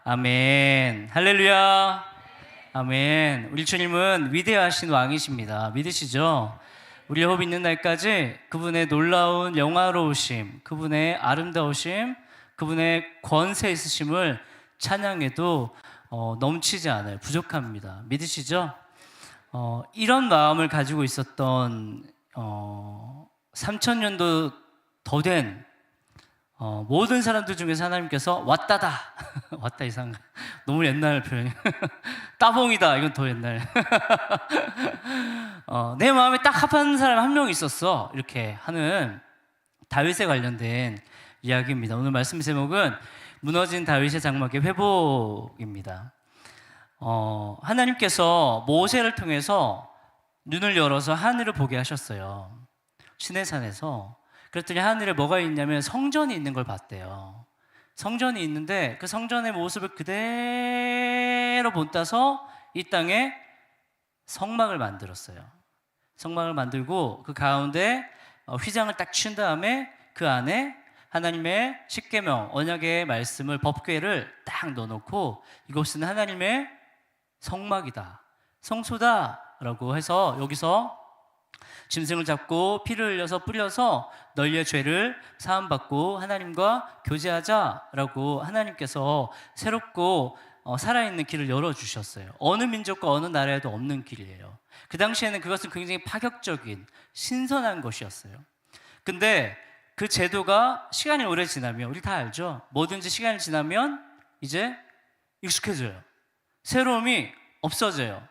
아멘. 할렐루야. 아멘. 우리 주님은 위대하신 왕이십니다. 믿으시죠? 우리 여호와 있는 날까지 그분의 놀라운 영화로우심, 그분의 아름다우심, 그분의 권세 있으심을 찬양해도 넘치지 않아요. 부족합니다. 믿으시죠? 이런 마음을 가지고 있었던 3000년도 더 된 모든 사람들 중에서 하나님께서 왔다다 왔다 이상 너무 옛날 표현이 따봉이다 이건 더 옛날 내 마음에 딱 합한 사람 한 명 있었어 이렇게 하는 다윗에 관련된 이야기입니다. 오늘 말씀 제목은 무너진 다윗의 장막의 회복입니다. 하나님께서 모세를 통해서 눈을 열어서 하늘을 보게 하셨어요. 시내산에서. 그랬더니 하늘에 뭐가 있냐면 성전이 있는 걸 봤대요. 성전이 있는데 그 성전의 모습을 그대로 본따서 이 땅에 성막을 만들었어요. 성막을 만들고 그 가운데 휘장을 딱 친 다음에 그 안에 하나님의 십계명 언약의 말씀을 법궤를 딱 넣어놓고 이곳은 하나님의 성막이다, 성소다 라고 해서 여기서 짐승을 잡고 피를 흘려서 뿌려서 너희의 죄를 사함받고 하나님과 교제하자라고 하나님께서 새롭고 살아있는 길을 열어주셨어요. 어느 민족과 어느 나라에도 없는 길이에요. 그 당시에는 그것은 굉장히 파격적인 신선한 것이었어요. 근데 그 제도가 시간이 오래 지나면 우리 다 알죠? 뭐든지 시간이 지나면 이제 익숙해져요. 새로움이 없어져요.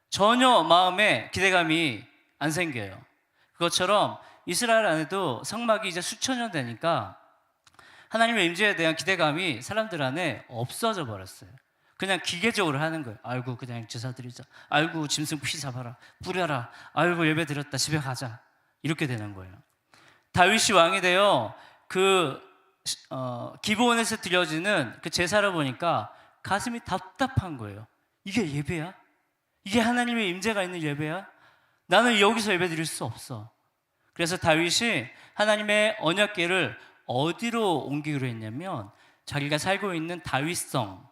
전혀 마음에 기대감이 안 생겨요. 그것처럼 이스라엘 안에도 성막이 이제 수천 년 되니까 하나님의 임재에 대한 기대감이 사람들 안에 없어져 버렸어요. 그냥 기계적으로 하는 거예요. 아이고 그냥 제사 드리자, 아이고 짐승 피 잡아라, 뿌려라, 아이고 예배 드렸다, 집에 가자, 이렇게 되는 거예요. 다윗이 왕이 되어 그 기브온에서 드려지는 그 제사를 보니까 가슴이 답답한 거예요. 이게 예배야? 이게 하나님의 임재가 있는 예배야? 나는 여기서 예배 드릴 수 없어. 그래서 다윗이 하나님의 언약궤를 어디로 옮기기로 했냐면 자기가 살고 있는 다윗성,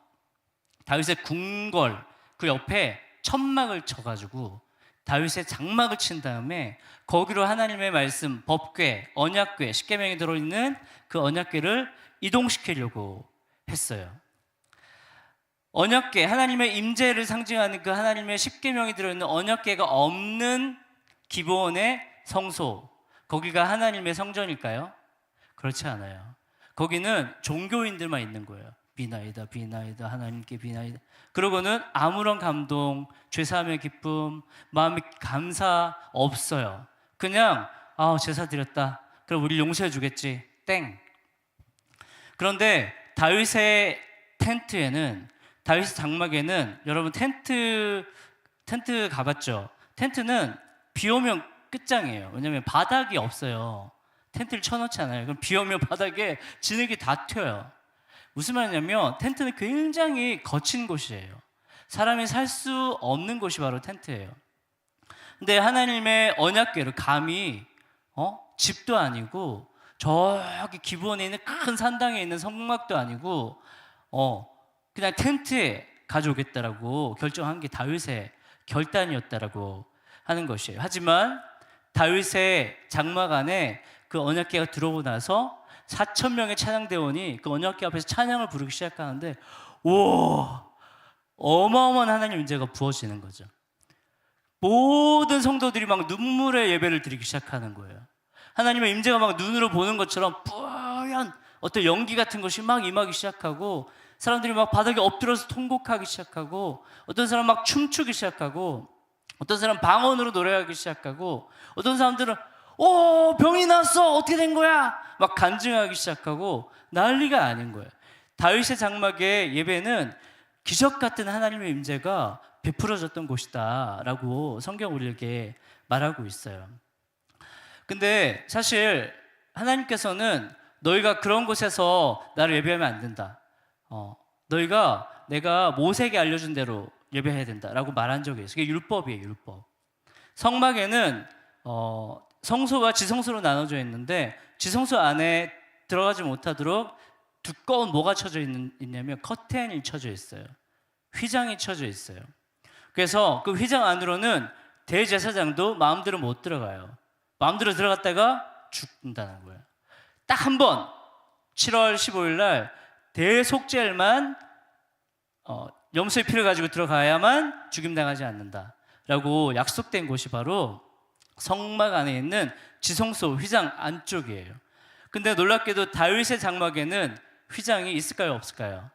다윗의 궁궐 그 옆에 천막을 쳐가지고 다윗의 장막을 친 다음에 거기로 하나님의 말씀, 법궤, 언약궤, 십계명이 들어있는 그 언약궤를 이동시키려고 했어요. 언약궤, 하나님의 임재를 상징하는 그 하나님의 십계명이 들어있는 언약궤가 없는 기브온의 성소, 거기가 하나님의 성전일까요? 그렇지 않아요. 거기는 종교인들만 있는 거예요. 비나이다, 비나이다, 하나님께 비나이다. 그러고는 아무런 감동, 죄사함의 기쁨, 마음의 감사 없어요. 그냥 제사 드렸다, 그럼 우리 용서해 주겠지, 땡. 그런데 다윗의 텐트에는, 다윗의 장막에는, 여러분 텐트 가봤죠? 텐트는 비 오면 끝장이에요. 왜냐하면 바닥이 없어요. 텐트를 쳐놓잖아요. 그럼 비 오면 바닥에 진흙이 다 튀어요. 무슨 말이냐면 텐트는 굉장히 거친 곳이에요. 사람이 살 수 없는 곳이 바로 텐트예요. 근데 하나님의 언약궤를 감히 집도 아니고 저기 기브온에 있는 큰 산당에 있는 성막도 아니고 그냥 텐트에 가져오겠다라고 결정한 게 다윗의 결단이었다라고 하는 것이에요. 하지만 다윗의 장막 안에 그 언약궤가 들어오고 나서 4,000명의 찬양대원이 그 언약궤 앞에서 찬양을 부르기 시작하는데 어마어마한 하나님 임재가 부어지는 거죠. 모든 성도들이 막 눈물의 예배를 드리기 시작하는 거예요. 하나님의 임재가 막 눈으로 보는 것처럼 뿌연 어떤 연기 같은 것이 막 임하기 시작하고 사람들이 막 바닥에 엎드려서 통곡하기 시작하고 어떤 사람 막 춤추기 시작하고 어떤 사람 방언으로 노래하기 시작하고 어떤 사람들은 병이 났어, 어떻게 된 거야? 막 간증하기 시작하고 난리가 아닌 거예요. 다윗의 장막의 예배는 기적 같은 하나님의 임재가 베풀어졌던 곳이다 라고 성경 우리에게 말하고 있어요. 근데 사실 하나님께서는 너희가 그런 곳에서 나를 예배하면 안 된다, 너희가 내가 모세에게 알려준 대로 예배해야 된다라고 말한 적이 있어요. 그게 율법이에요. 율법. 성막에는 성소와 지성소로 나눠져 있는데 지성소 안에 들어가지 못하도록 두꺼운 뭐가 있냐면 커튼이 쳐져 있어요. 휘장이 쳐져 있어요. 그래서 그 휘장 안으로는 대제사장도 마음대로 못 들어가요. 마음대로 들어갔다가 죽는다는 거예요. 딱 한 번 7월 15일 날 대속죄일만 염소의 피를 가지고 들어가야만 죽임당하지 않는다라고 약속된 곳이 바로 성막 안에 있는 지성소 휘장 안쪽이에요. 근데 놀랍게도 다윗의 장막에는 휘장이 있을까요, 없을까요?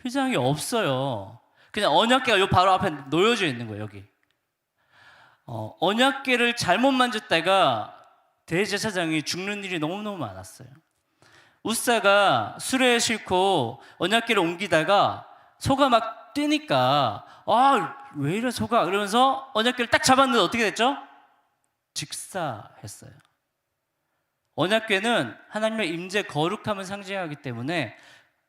휘장이 없어요. 그냥 언약궤가 요 바로 앞에 놓여져 있는 거예요, 여기. 언약궤를 잘못 만졌다가 대제사장이 죽는 일이 너무너무 많았어요. 우사가 수레에 싣고 언약궤를 옮기다가 소가 막 뛰니까 왜 이래 소가 그러면서 언약궤를 딱 잡았는데 어떻게 됐죠? 직사했어요. 언약궤는 하나님의 임재 거룩함을 상징하기 때문에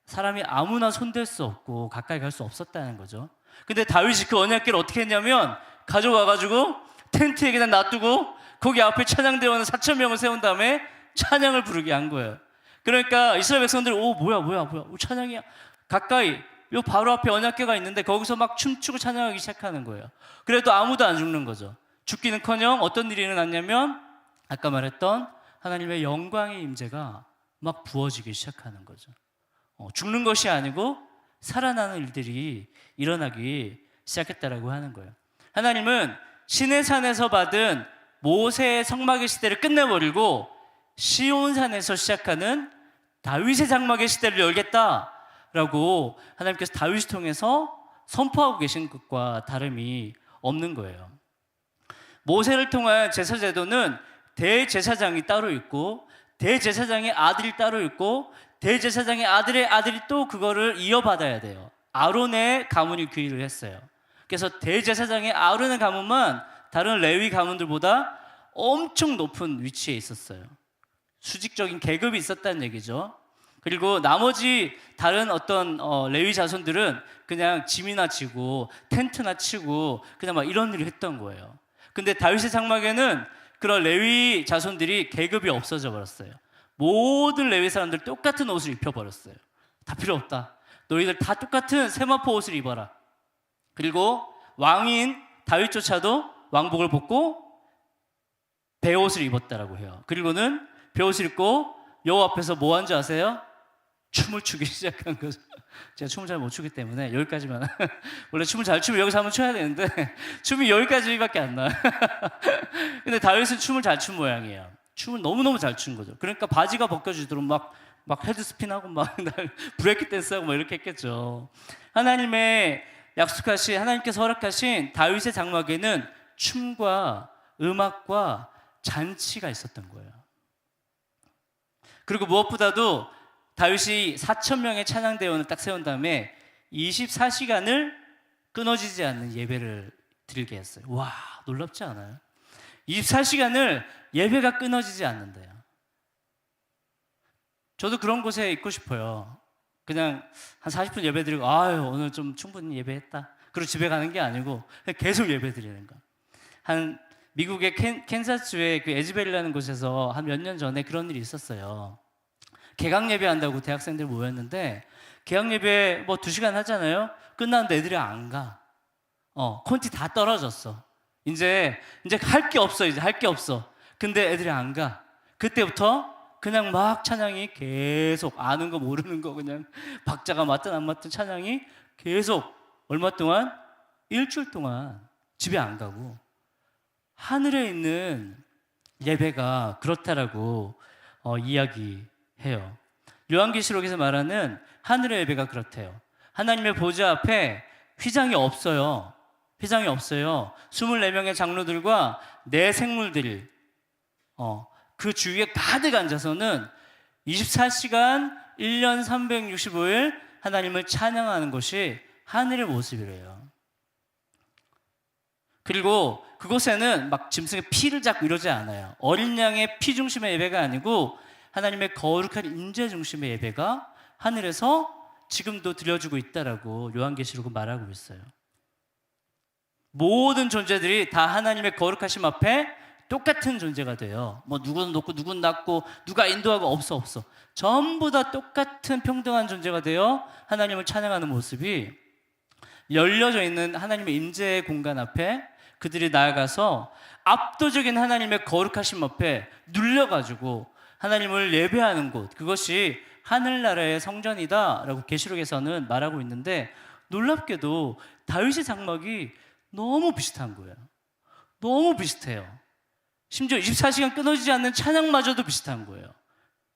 사람이 아무나 손댈 수 없고 가까이 갈 수 없었다는 거죠. 근데 다윗이 그 언약궤를 어떻게 했냐면 가져와가지고 텐트에 그냥 놔두고 거기 앞에 찬양대원을 4,000명을 세운 다음에 찬양을 부르게 한 거예요. 그러니까 이스라엘 백성들이 뭐야 찬양이야. 가까이 요 바로 앞에 언약궤가 있는데 거기서 막 춤추고 찬양하기 시작하는 거예요. 그래도 아무도 안 죽는 거죠. 죽기는커녕 어떤 일이 일어났냐면 아까 말했던 하나님의 영광의 임재가 막 부어지기 시작하는 거죠. 죽는 것이 아니고 살아나는 일들이 일어나기 시작했다라고 하는 거예요. 하나님은 시내산에서 받은 모세의 성막의 시대를 끝내버리고 시온산에서 시작하는 다윗의 장막의 시대를 열겠다라고 하나님께서 다윗을 통해서 선포하고 계신 것과 다름이 없는 거예요. 모세를 통한 제사 제도는 대제사장이 따로 있고 대제사장의 아들이 따로 있고 대제사장의 아들의 아들이 또 그거를 이어받아야 돼요. 아론의 가문이 그 일을 했어요. 그래서 대제사장의 아론의 가문만 다른 레위 가문들보다 엄청 높은 위치에 있었어요. 수직적인 계급이 있었다는 얘기죠. 그리고 나머지 다른 어떤 레위 자손들은 그냥 짐이나 지고 텐트나 치고 그냥 막 이런 일을 했던 거예요. 근데 다윗의 장막에는 그런 레위 자손들이 계급이 없어져 버렸어요. 모든 레위 사람들 똑같은 옷을 입혀버렸어요. 다 필요 없다. 너희들 다 똑같은 세마포 옷을 입어라. 그리고 왕인 다윗조차도 왕복을 벗고 베옷을 입었다라고 해요. 그리고는 베옷을 입고 여호와 앞에서 뭐 한 줄 아세요? 춤을 추기 시작한 거죠. 제가 춤을 잘 못 추기 때문에 여기까지만. 원래 춤을 잘 추면 여기서 한번 춰야 되는데 춤이 여기까지밖에 안 나요. 근데 다윗은 춤을 잘 춘 모양이에요. 춤을 너무너무 잘 춘 거죠. 그러니까 바지가 벗겨지도록 막 헤드스핀하고 막 브레이크 댄스하고 막 이렇게 했겠죠. 하나님께서 허락하신 다윗의 장막에는 춤과 음악과 잔치가 있었던 거예요. 그리고 무엇보다도 다윗이 4,000명의 찬양대원을 딱 세운 다음에 24시간을 끊어지지 않는 예배를 드리게 했어요. 와, 놀랍지 않아요? 24시간을 예배가 끊어지지 않는데요. 저도 그런 곳에 있고 싶어요. 그냥 한 40분 예배 드리고 오늘 좀 충분히 예배했다. 그리고 집에 가는 게 아니고 계속 예배 드리는 거. 한 미국의 캔사스주의 그 에즈벨이라는 곳에서 한 몇 년 전에 그런 일이 있었어요. 개강 예배한다고 대학생들 모였는데 개강 예배 뭐 2시간 하잖아요. 끝났는데 애들이 안 가. 콘티 다 떨어졌어. 이제 할 게 없어. 이제 할 게 없어. 근데 애들이 안 가. 그때부터 그냥 막 찬양이 계속 아는 거 모르는 거 그냥 박자가 맞든 안 맞든 찬양이 계속 얼마 동안? 일주일 동안 집에 안 가고 하늘에 있는 예배가 그렇다라고 이야기해요. 요한계시록에서 말하는 하늘의 예배가 그렇대요. 하나님의 보좌 앞에 휘장이 없어요. 휘장이 없어요. 24명의 장로들과 네 생물들이 그 주위에 가득 앉아서는 24시간 1년 365일 하나님을 찬양하는 것이 하늘의 모습이래요. 그리고 그곳에는 막 짐승의 피를 잡고 이러지 않아요. 어린 양의 피 중심의 예배가 아니고 하나님의 거룩한 임재 중심의 예배가 하늘에서 지금도 드려주고 있다라고 요한계시록은 말하고 있어요. 모든 존재들이 다 하나님의 거룩하심 앞에 똑같은 존재가 돼요. 뭐 누구는 높고 누구는 낮고 누가 인도하고 없어. 전부 다 똑같은 평등한 존재가 되어 하나님을 찬양하는 모습이 열려져 있는 하나님의 임재의 공간 앞에 그들이 나아가서 압도적인 하나님의 거룩하심 앞에 눌려가지고 하나님을 예배하는 곳, 그것이 하늘나라의 성전이다라고 계시록에서는 말하고 있는데, 놀랍게도 다윗의 장막이 너무 비슷한 거예요. 너무 비슷해요. 심지어 24시간 끊어지지 않는 찬양마저도 비슷한 거예요.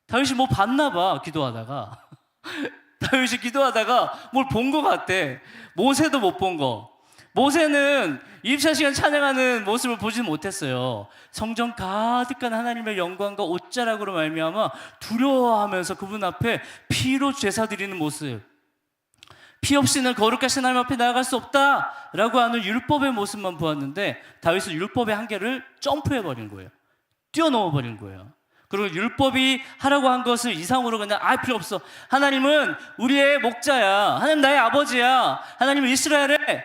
다윗이 뭐 봤나 봐, 기도하다가. 다윗이 기도하다가 뭘 본 것 같대. 모세도 못 본 거. 모세는 24시간 찬양하는 모습을 보지 못했어요. 성전 가득한 하나님의 영광과 옷자락으로 말미암아 두려워하면서 그분 앞에 피로 제사 드리는 모습, 피 없이는 거룩하신 하나님 앞에 나아갈 수 없다라고 하는 율법의 모습만 보았는데, 다윗은 율법의 한계를 점프해버린 거예요. 뛰어넘어버린 거예요. 그리고 율법이 하라고 한 것을 이상으로 그냥 필요 없어, 하나님은 우리의 목자야, 하나님 나의 아버지야, 하나님은 이스라엘의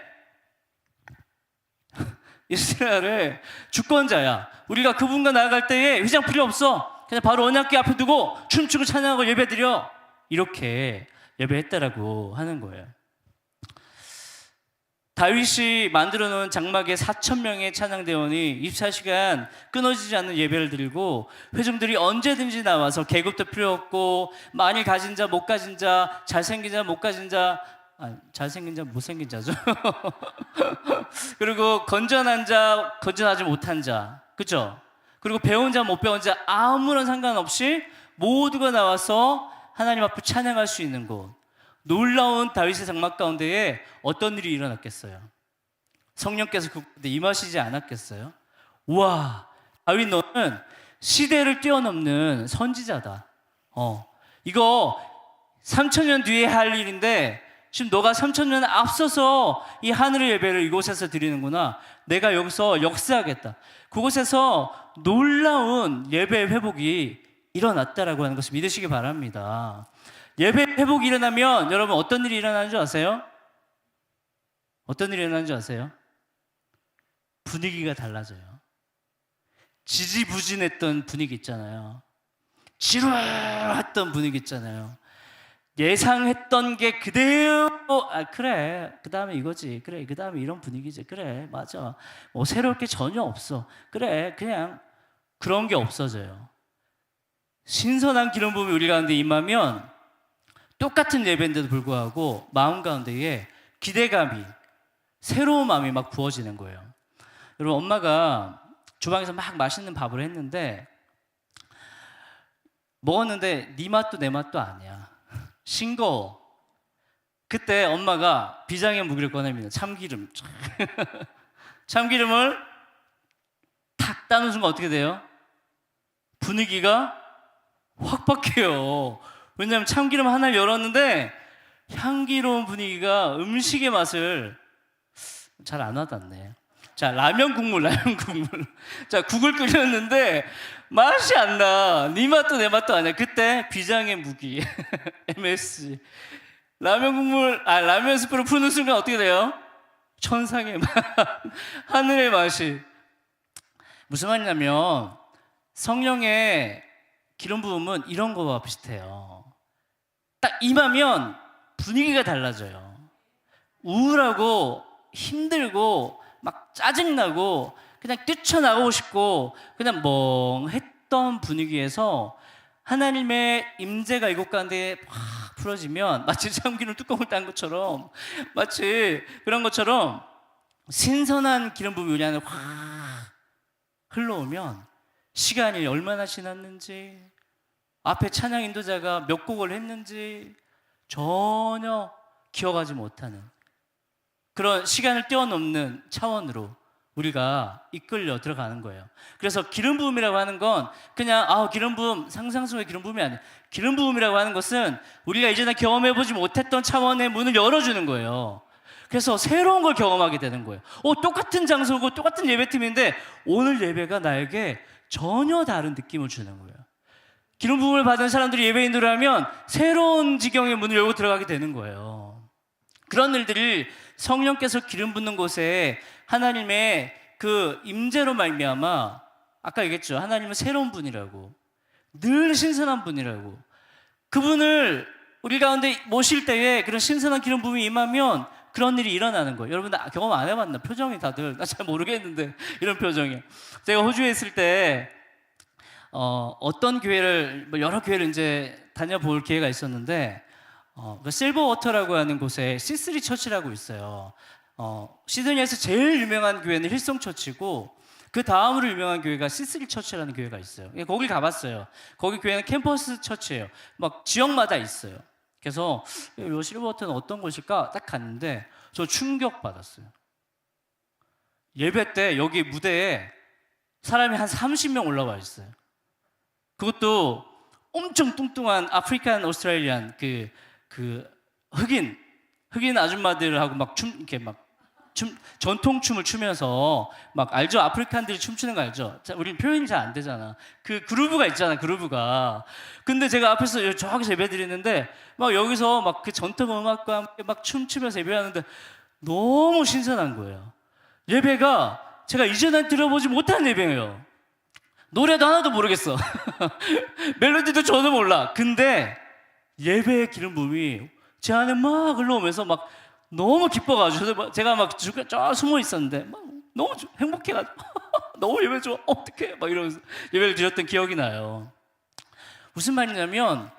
주권자야, 우리가 그분과 나아갈 때에 휘장 필요 없어, 그냥 바로 언약궤 앞에 두고 춤추고 찬양하고 예배드려, 이렇게 예배했다라고 하는 거예요. 다윗이 만들어 놓은 장막에 4,000명의 찬양대원이 24시간 끊어지지 않는 예배를 드리고, 회중들이 언제든지 나와서 계급도 필요 없고, 많이 가진 자, 못 가진 자, 잘생긴 자, 못 가진 자, 잘생긴 자, 못생긴 자죠. 그리고 건전한 자, 건전하지 못한 자, 그죠? 그리고 배운 자, 못 배운 자, 아무런 상관없이 모두가 나와서 하나님 앞에 찬양할 수 있는 곳, 놀라운 다윗의 장막 가운데에 어떤 일이 일어났겠어요? 성령께서 그곳에 임하시지 않았겠어요? 우와, 다윗 너는 시대를 뛰어넘는 선지자다. 이거 3,000년 뒤에 할 일인데 지금 너가 3,000년 앞서서 이 하늘의 예배를 이곳에서 드리는구나. 내가 여기서 역사하겠다. 그곳에서 놀라운 예배 회복이 일어났다라고 하는 것을 믿으시기 바랍니다. 예배 회복이 일어나면 여러분 어떤 일이 일어나는 줄 아세요? 어떤 일이 일어나는 줄 아세요? 분위기가 달라져요. 지지부진했던 분위기 있잖아요. 지루했던 분위기 있잖아요. 예상했던 게 그대로, 그래, 그 다음에 이거지, 그래, 그 다음에 이런 분위기지, 그래, 맞아, 뭐 새로울 게 전혀 없어, 그래, 그냥 그런 게 없어져요. 신선한 기름 부음이 우리 가운데 임하면 똑같은 예배인데도 불구하고 마음 가운데에 기대감이, 새로운 마음이 막 부어지는 거예요. 여러분, 엄마가 주방에서 막 맛있는 밥을 했는데 먹었는데 네 맛도 내 맛도 아니야. 싱거워. 그때 엄마가 비장의 무기를 꺼냅니다. 참기름. 참기름을 탁 따는 순간 어떻게 돼요? 분위기가 확 바뀌어요. 왜냐하면 참기름 하나를 열었는데 향기로운 분위기가 음식의 맛을 잘 안 와닿네. 자, 라면 국물. 자, 국을 끓였는데 맛이 안 나. 네 맛도 내 맛도 아니야. 그때 비장의 무기 MSG 라면 스프를 푸는 순간 어떻게 돼요? 천상의 맛, 하늘의 맛이. 무슨 말이냐면 성령의 기름 부음은 이런 거와 비슷해요. 딱 임하면 분위기가 달라져요. 우울하고 힘들고 막 짜증나고 그냥 뛰쳐나가고 싶고 그냥 멍했던 분위기에서 하나님의 임재가 이곳 가운데 확 풀어지면, 마치 참기름 뚜껑을 딴 것처럼, 마치 그런 것처럼 신선한 기름 부음이 우리 안에 확 흘러오면 시간이 얼마나 지났는지, 앞에 찬양 인도자가 몇 곡을 했는지 전혀 기억하지 못하는 그런 시간을 뛰어넘는 차원으로 우리가 이끌려 들어가는 거예요. 그래서 기름 부음이라고 하는 건 그냥 기름 부음, 상상 속의 기름 부음이 아니에요. 기름 부음이라고 하는 것은 우리가 이전에 경험해보지 못했던 차원의 문을 열어주는 거예요. 그래서 새로운 걸 경험하게 되는 거예요. 똑같은 장소고 똑같은 예배팀인데 오늘 예배가 나에게 전혀 다른 느낌을 주는 거예요. 기름 부음을 받은 사람들이 예배인으로 하면 새로운 지경의 문을 열고 들어가게 되는 거예요. 그런 일들이 성령께서 기름 붓는 곳에 하나님의 그 임재로 말미암아 아까 얘기했죠. 하나님은 새로운 분이라고, 늘 신선한 분이라고. 그분을 우리 가운데 모실 때에 그런 신선한 기름 부음이 임하면 그런 일이 일어나는 거예요. 여러분 경험 안 해봤나? 표정이 다들 나 잘 모르겠는데 이런 표정이. 제가 호주에 있을 때 어떤 교회를 여러 교회를 이제 다녀볼 기회가 있었는데 그 실버워터라고 하는 곳에 C3 처치라고 있어요. 시드니에서 제일 유명한 교회는 힐송 처치고 그 다음으로 유명한 교회가 C3 처치라는 교회가 있어요. 거길 가봤어요. 거기 교회는 캠퍼스 처치예요. 막 지역마다 있어요. 그래서 이 실버워터는 어떤 곳일까 딱 갔는데 저 충격 받았어요. 예배 때 여기 무대에 사람이 한 30명 올라와 있어요. 그것도 엄청 뚱뚱한 아프리칸 오스트레일리안 그 흑인 아줌마들하고 막 이렇게 전통 춤을 추면서 막 알죠? 아프리칸들이 춤추는 거 알죠? 우리는 표현이 잘 안 되잖아. 그 그루브가 있잖아, 그루브가. 근데 제가 앞에서 저기서 예배 드리는데 막 여기서 막 그 전통 음악과 함께 막 춤추면서 예배하는데 너무 신선한 거예요. 예배가 제가 이전에 들어보지 못한 예배예요. 노래도 하나도 모르겠어. 멜로디도 저도 몰라. 근데 예배의 기름 부음이 제 안에 막 흘러오면서 막 너무 기뻐가지고 제가 막 저 숨어 있었는데 막 너무 행복해가지고 너무 예배 좋아 어떡해 막 이러면서 예배를 드렸던 기억이 나요. 무슨 말이냐면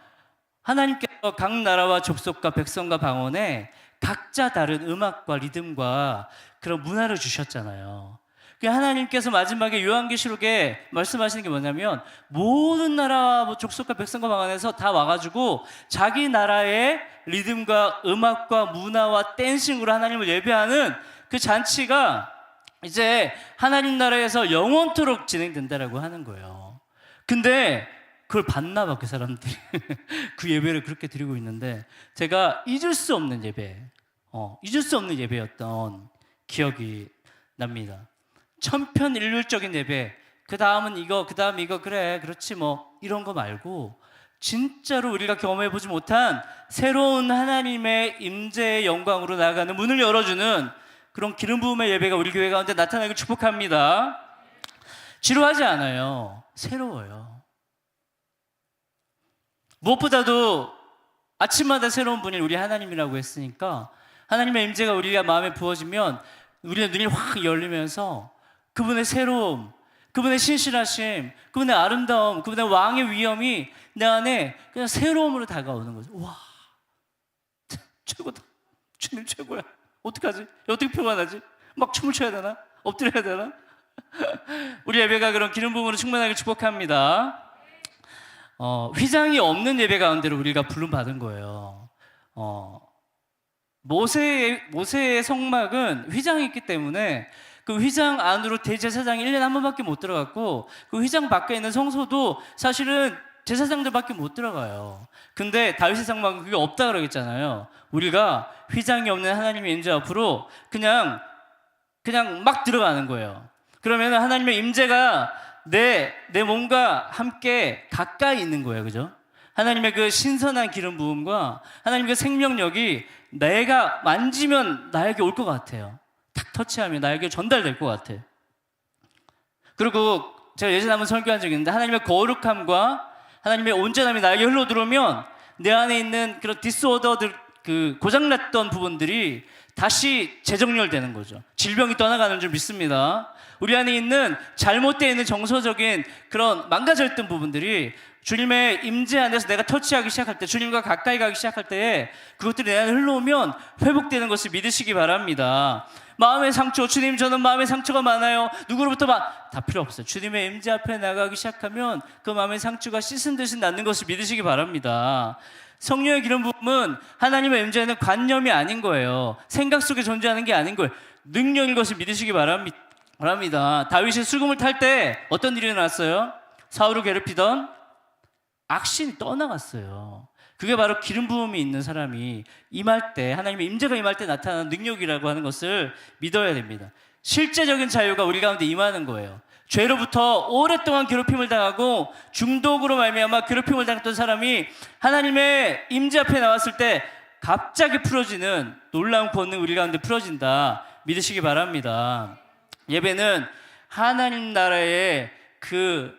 하나님께서 각 나라와 족속과 백성과 방언에 각자 다른 음악과 리듬과 그런 문화를 주셨잖아요. 하나님께서 마지막에 요한계시록에 말씀하시는 게 뭐냐면 모든 나라와 족속과 백성과 방언에서 다 와가지고 자기 나라의 리듬과 음악과 문화와 댄싱으로 하나님을 예배하는 그 잔치가 이제 하나님 나라에서 영원토록 진행된다라고 하는 거예요. 근데 그걸 봤나 봐, 그 사람들이. 그 예배를 그렇게 드리고 있는데 제가 잊을 수 없는 예배였던 기억이 납니다. 천편일률적인 예배, 그 다음은 이거, 그 다음 이거, 그래, 그렇지 뭐 이런 거 말고 진짜로 우리가 경험해보지 못한 새로운 하나님의 임재의 영광으로 나아가는 문을 열어주는 그런 기름 부음의 예배가 우리 교회 가운데 나타나길 축복합니다. 지루하지 않아요. 새로워요. 무엇보다도 아침마다 새로운 분이 우리 하나님이라고 했으니까 하나님의 임재가 우리가 마음에 부어지면 우리의 눈이 확 열리면서 그분의 새로움, 그분의 신실하심, 그분의 아름다움, 그분의 왕의 위엄이 내 안에 그냥 새로움으로 다가오는 거죠. 와, 최고다. 주님 최고야. 어떡하지? 어떻게 표현하지? 막 춤을 춰야 되나? 엎드려야 되나? 우리 예배가 그런 기름 부음으로 충만하길 축복합니다. 휘장이 없는 예배 가운데로 우리가 부름 받은 거예요. 모세의 성막은 휘장이 있기 때문에 그 휘장 안으로 대제사장이 1년에 한 번밖에 못 들어갔고 그 휘장 밖에 있는 성소도 사실은 제사장들밖에 못 들어가요. 근데 다윗의 성막은 그게 없다 그러겠잖아요. 우리가 휘장이 없는 하나님의 임재 앞으로 그냥 막 들어가는 거예요. 그러면 하나님의 임재가 내 몸과 함께 가까이 있는 거예요. 그죠? 하나님의 그 신선한 기름 부음과 하나님의 그 생명력이 내가 만지면 나에게 올 것 같아요. 탁 터치하면 나에게 전달될 것 같아. 그리고 제가 예전에 한번 설교한 적이 있는데 하나님의 거룩함과 하나님의 온전함이 나에게 흘러 들어오면 내 안에 있는 그런 디스오더들, 그 고장났던 부분들이 다시 재정렬되는 거죠. 질병이 떠나가는 줄 믿습니다. 우리 안에 있는 잘못되어 있는 정서적인 그런 망가져 있던 부분들이 주님의 임재 안에서 내가 터치하기 시작할 때, 주님과 가까이 가기 시작할 때 그것들이 내 안에 흘러오면 회복되는 것을 믿으시기 바랍니다. 마음의 상처, 주님 저는 마음의 상처가 많아요. 누구로부터 다 필요 없어요. 주님의 임재 앞에 나가기 시작하면 그 마음의 상처가 씻은 듯이 낫는 것을 믿으시기 바랍니다. 성령의 기름 부음은 하나님의 임재는 관념이 아닌 거예요. 생각 속에 존재하는 게 아닌 거예요. 능력인 것을 믿으시기 바랍니다. 다윗이 수금을 탈 때 어떤 일이 일어났어요? 사울을 괴롭히던 악신이 떠나갔어요. 그게 바로 기름 부음이 있는 사람이 임할 때, 하나님의 임재가 임할 때 나타나는 능력이라고 하는 것을 믿어야 됩니다. 실제적인 자유가 우리 가운데 임하는 거예요. 죄로부터 오랫동안 괴롭힘을 당하고 중독으로 말미암아 괴롭힘을 당했던 사람이 하나님의 임재 앞에 나왔을 때 갑자기 풀어지는 놀라운 권능 우리 가운데 풀어진다 믿으시기 바랍니다. 예배는 하나님 나라의 그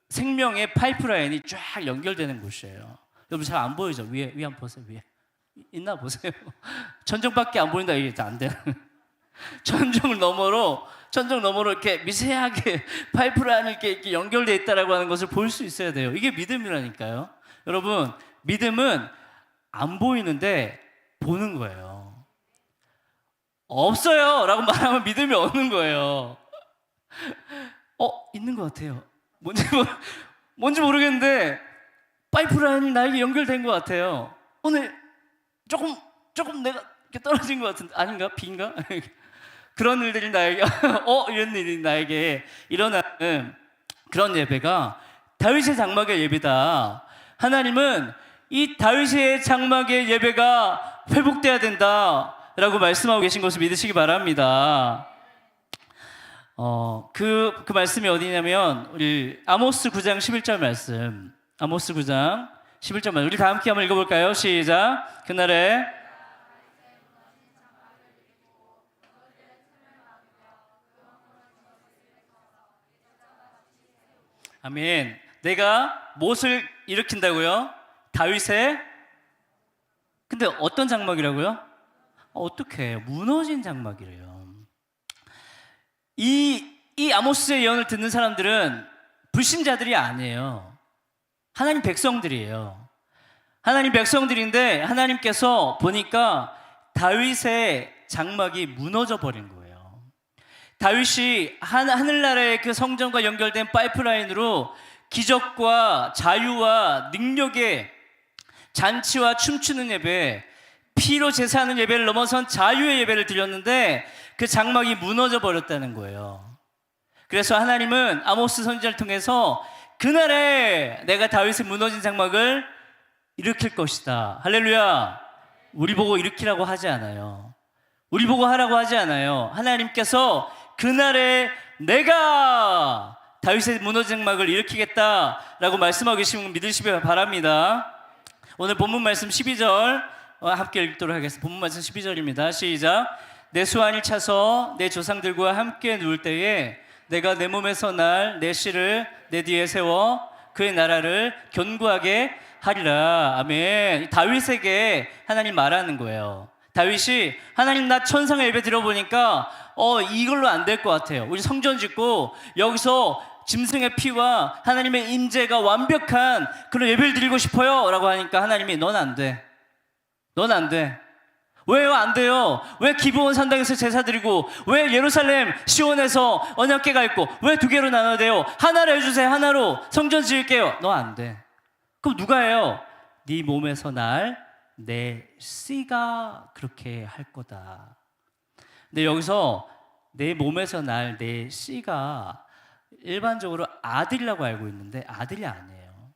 생명의 파이프라인이 쫙 연결되는 곳이에요. 여러분 잘 안 보이죠? 위에 한번 보세요. 위에 있나 보세요. 천정밖에 안 보인다 이게 안 돼요. 천정 너머로 이렇게 미세하게 파이프라인이 이렇게 연결되어 있다라고 하는 것을 볼 수 있어야 돼요. 이게 믿음이라니까요. 여러분 믿음은 안 보이는데 보는 거예요. 없어요 라고 말하면 믿음이 없는 거예요. 있는 것 같아요. 뭔지 모르겠는데 파이프라인이 나에게 연결된 것 같아요. 오늘 조금 내가 이렇게 떨어진 것 같은데 아닌가? B인가? 그런 일들이 나에게 이런 일이 나에게 일어나는 그런 예배가 다윗의 장막의 예배다. 하나님은 이 다윗의 장막의 예배가 회복돼야 된다라고 말씀하고 계신 것을 믿으시기 바랍니다. 그 말씀이 어디냐면 우리 아모스 9장 11절 말씀. 아모스 9장 11절 말씀. 우리 다 함께 한번 읽어볼까요? 시작. 그날에 아멘. 내가 무엇을 일으킨다고요? 다윗의 근데 어떤 장막이라고요? 어떻게 해요? 무너진 장막이래요. 이 아모스의 예언을 듣는 사람들은 불신자들이 아니에요. 하나님 백성들이에요. 하나님 백성들인데 하나님께서 보니까 다윗의 장막이 무너져 버린 거예요. 다윗이 하늘나라의 그 성전과 연결된 파이프라인으로 기적과 자유와 능력의 잔치와 춤추는 예배, 피로 제사하는 예배를 넘어선 자유의 예배를 드렸는데 그 장막이 무너져 버렸다는 거예요. 그래서 하나님은 아모스 선지자를 통해서 그날에 내가 다윗의 무너진 장막을 일으킬 것이다. 할렐루야. 우리 보고 일으키라고 하지 않아요. 우리 보고 하라고 하지 않아요. 하나님께서 그날에 내가 다윗의 무너진 장막을 일으키겠다라고 말씀하고 계시면 믿으시기 바랍니다. 오늘 본문 말씀 12절 함께 읽도록 하겠습니다. 본문 말씀 12절입니다. 시작. 내 수완이 차서 내 조상들과 함께 누울 때에 내가 내 몸에서 날 내 씨를 내 뒤에 세워 그의 나라를 견고하게 하리라. 아멘. 다윗에게 하나님 말하는 거예요. 다윗이 하나님 나 천상의 예배 들어보니까 이걸로 안 될 것 같아요. 우리 성전 짓고 여기서 짐승의 피와 하나님의 임재가 완벽한 그런 예배를 드리고 싶어요 라고 하니까 하나님이 넌 안 돼. 넌 안 돼. 왜요? 안 돼요. 왜 기브온 산당에서 제사 드리고 왜 예루살렘 시온에서 언약궤가 있고 왜 두 개로 나눠야 돼요? 하나로 해주세요. 하나로 성전 지을게요. 너 안 돼. 그럼 누가 해요? 네 몸에서 날 내 씨가 그렇게 할 거다. 근데 여기서 내 몸에서 날 내 씨가 일반적으로 아들이라고 알고 있는데 아들이 아니에요.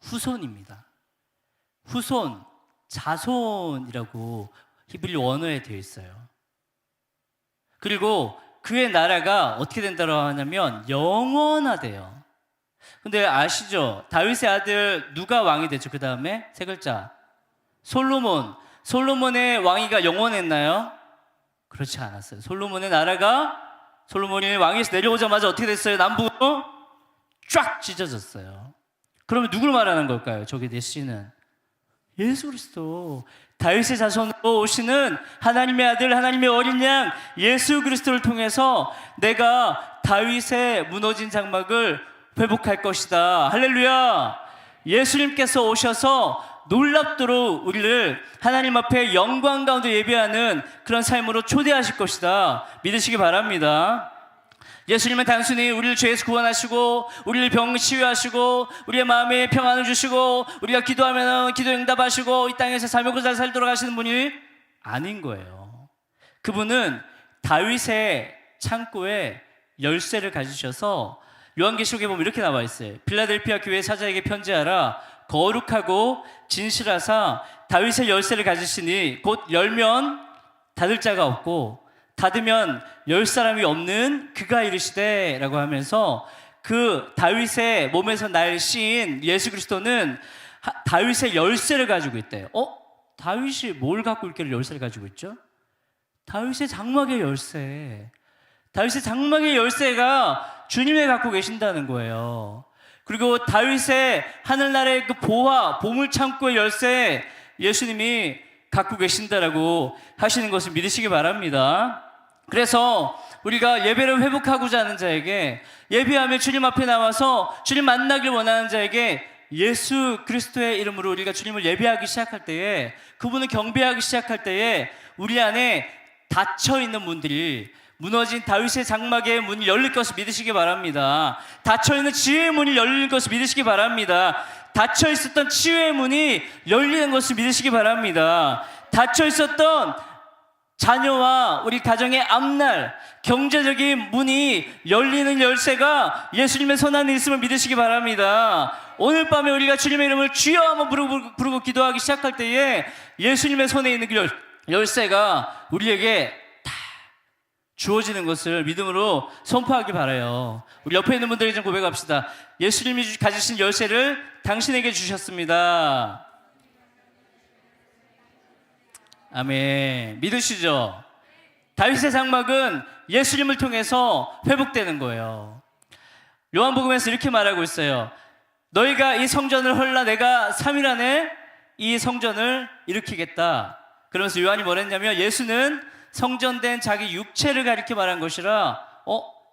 후손입니다. 후손, 자손이라고 히브리 원어에 되어 있어요. 그리고 그의 나라가 어떻게 된다고 하냐면 영원하대요. 근데 아시죠? 다윗의 아들 누가 왕이 됐죠? 그 다음에 세 글자 솔로몬. 솔로몬의 왕위가 영원했나요? 그렇지 않았어요. 솔로몬의 나라가 솔로몬이 왕위에서 내려오자마자 어떻게 됐어요? 남북으로 쫙 찢어졌어요. 그러면 누굴 말하는 걸까요? 저기 내 씨는 예수 그리스도, 다윗의 자손으로 오시는 하나님의 아들, 하나님의 어린 양 예수 그리스도를 통해서 내가 다윗의 무너진 장막을 회복할 것이다. 할렐루야. 예수님께서 오셔서 놀랍도록 우리를 하나님 앞에 영광 가운데 예배하는 그런 삶으로 초대하실 것이다. 믿으시기 바랍니다. 예수님은 단순히 우리를 죄에서 구원하시고 우리를 병 치유하시고 우리의 마음에 평안을 주시고 우리가 기도하면 기도 응답하시고 이 땅에서 삶을 잘 살도록 하시는 분이 아닌 거예요. 그분은 다윗의 창고에 열쇠를 가지셔서 요한계시록에 보면 이렇게 나와 있어요. 필라델피아 교회 사자에게 편지하라. 거룩하고 진실하사 다윗의 열쇠를 가지시니 곧 열면 닫을 자가 없고 닫으면 열 사람이 없는 그가 이르시되 라고 하면서 그 다윗의 몸에서 날 씌인 예수 그리스도는 다윗의 열쇠를 가지고 있대요. 다윗이 뭘 갖고 있길래 열쇠를 가지고 있죠? 다윗의 장막의 열쇠. 다윗의 장막의 열쇠가 주님이 갖고 계신다는 거예요. 그리고 다윗의 하늘나라의 그 보물 창고의 열쇠 예수님이 갖고 계신다라고 하시는 것을 믿으시기 바랍니다. 그래서 우리가 예배를 회복하고자 하는 자에게, 예배하며 주님 앞에 나와서 주님 만나길 원하는 자에게 예수 그리스도의 이름으로 우리가 주님을 예배하기 시작할 때에, 그분을 경배하기 시작할 때에 우리 안에 닫혀있는 문들이, 무너진 다윗의 장막의 문이 열릴 것을 믿으시기 바랍니다. 닫혀있는 지혜의 문이 열릴 것을 믿으시기 바랍니다. 닫혀있었던 치유의 문이 열리는 것을 믿으시기 바랍니다. 닫혀있었던 자녀와 우리 가정의 앞날, 경제적인 문이 열리는 열쇠가 예수님의 손 안에 있음을 믿으시기 바랍니다. 오늘 밤에 우리가 주님의 이름을 주여 한번 부르고 기도하기 시작할 때에 예수님의 손에 있는 그 열쇠가 우리에게 다 주어지는 것을 믿음으로 선포하기 바라요. 우리 옆에 있는 분들에게 좀 고백합시다. 예수님이 가지신 열쇠를 당신에게 주셨습니다. 아멘. 믿으시죠? 다윗의 장막은 예수님을 통해서 회복되는 거예요. 요한복음에서 이렇게 말하고 있어요. 너희가 이 성전을 헐라 내가 3일 안에 이 성전을 일으키겠다. 그러면서 요한이 뭐랬냐면, 예수는 성전된 자기 육체를 가리켜 말한 것이라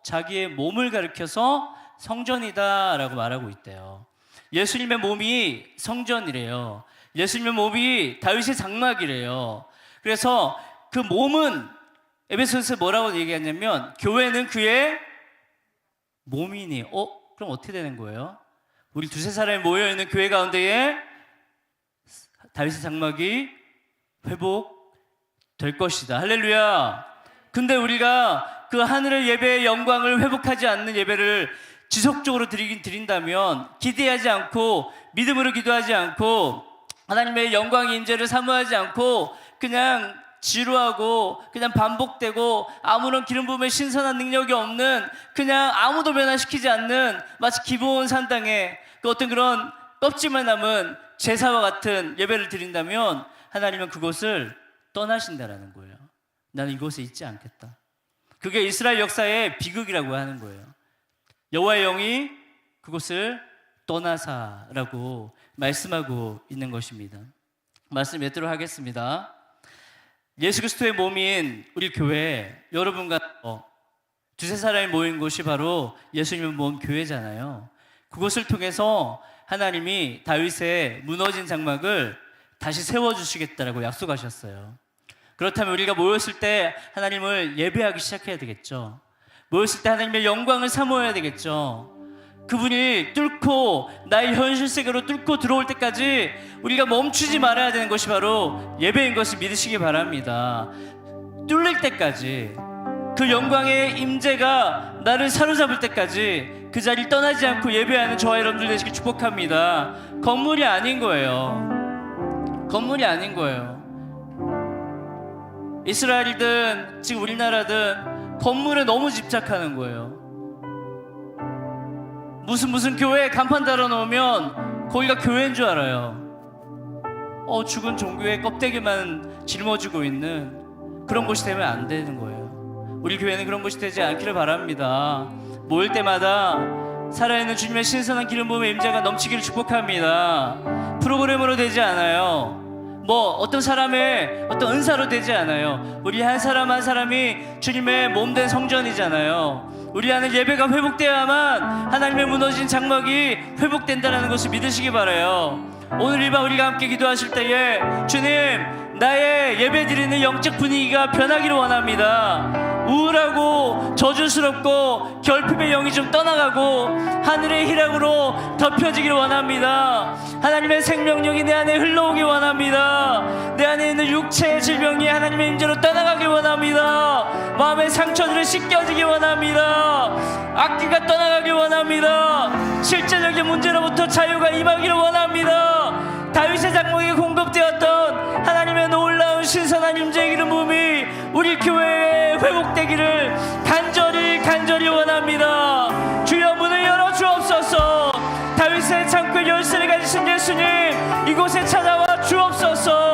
자기의 몸을 가리켜서 성전이다 라고 말하고 있대요. 예수님의 몸이 성전이래요. 예수님의 몸이 다윗의 장막이래요. 그래서 그 몸은, 에베소서에서 뭐라고 얘기하냐면, 교회는 그의 몸이니. 그럼 어떻게 되는 거예요? 우리 두세 사람이 모여있는 교회 가운데에 다윗의 장막이 회복될 것이다. 할렐루야. 근데 우리가 그 하늘의 예배의 영광을 회복하지 않는 예배를 지속적으로 드린다면, 기대하지 않고 믿음으로 기도하지 않고 하나님의 영광의 임재를 사모하지 않고 그냥 지루하고 그냥 반복되고 아무런 기름 부음의 신선한 능력이 없는, 그냥 아무도 변화시키지 않는 마치 기브온 산당에 그 어떤 그런 껍질만 남은 제사와 같은 예배를 드린다면 하나님은 그곳을 떠나신다라는 거예요. 나는 이곳에 있지 않겠다. 그게 이스라엘 역사의 비극이라고 하는 거예요. 여호와의 영이 그곳을 떠나사라고 말씀하고 있는 것입니다. 말씀 맺도록 하겠습니다. 예수 그리스도의 몸인 우리 교회, 여러분과 두세 사람이 모인 곳이 바로 예수님의 몸 교회잖아요. 그곳을 통해서 하나님이 다윗의 무너진 장막을 다시 세워주시겠다라고 약속하셨어요. 그렇다면 우리가 모였을 때 하나님을 예배하기 시작해야 되겠죠. 모였을 때 하나님의 영광을 사모해야 되겠죠. 그분이 뚫고, 나의 현실 세계로 뚫고 들어올 때까지 우리가 멈추지 말아야 되는 것이 바로 예배인 것을 믿으시기 바랍니다. 뚫릴 때까지, 그 영광의 임재가 나를 사로잡을 때까지 그 자리를 떠나지 않고 예배하는 저와 여러분들 되시길 축복합니다. 건물이 아닌 거예요. 건물이 아닌 거예요. 이스라엘이든 지금 우리나라든 건물에 너무 집착하는 거예요. 무슨 교회에 간판 달아놓으면 거기가 교회인 줄 알아요. 죽은 종교의 껍데기만 짊어지고 있는 그런 곳이 되면 안 되는 거예요. 우리 교회는 그런 곳이 되지 않기를 바랍니다. 모일 때마다 살아있는 주님의 신선한 기름 부음의 임재가 넘치기를 축복합니다. 프로그램으로 되지 않아요. 어떤 사람의 어떤 은사로 되지 않아요. 우리 한 사람 한 사람이 주님의 몸된 성전이잖아요. 우리 안에 예배가 회복되어야만 하나님의 무너진 장막이 회복된다는 것을 믿으시기 바라요. 오늘 이 밤 우리가 함께 기도하실 때에, 주님, 나의 예배드리는 영적 분위기가 변하기를 원합니다. 우울하고 저주스럽고 결핍의 영이 좀 떠나가고 하늘의 희락으로 덮여지기를 원합니다. 하나님의 생명력이 내 안에 흘러오기 원합니다. 내 안에 있는 육체의 질병이 하나님의 임재로 떠나가기 원합니다. 마음의 상처들을 씻겨지기 원합니다. 악기가 떠나가기 원합니다. 실제적인 문제로부터 자유가 임하기를 원합니다. 다윗의 장막에 공급되었던 하나님의 놀라운 신선한 임재의 기름 부음이 우리 교회에 회복되기를 간절히 원합니다. 주여, 문을 열어 주옵소서. 다윗의 창고의 열쇠를 가지신 예수님, 이곳에 찾아와 주옵소서.